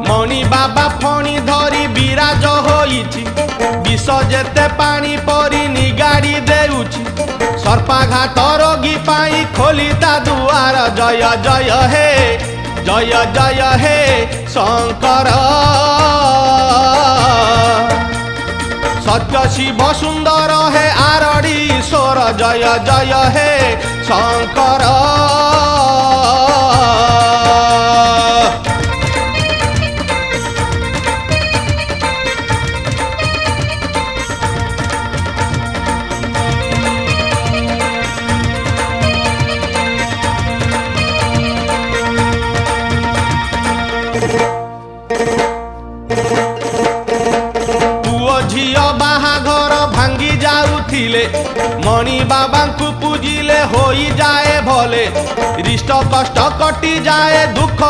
मणि बाबा फणी धरी विराज होइछि विष जेते पानी परी निगाड़ी देउछि सर्पाघात रोगी पाई खोलिता दुआर जय जय हे शंकर सत्य शिव सुंदर है आरड़ी ईश्वर जय जय हे शंकर मणि बाबा को पूजिले होई जाए भले रिष्ट कष्ट कटि जाए दुख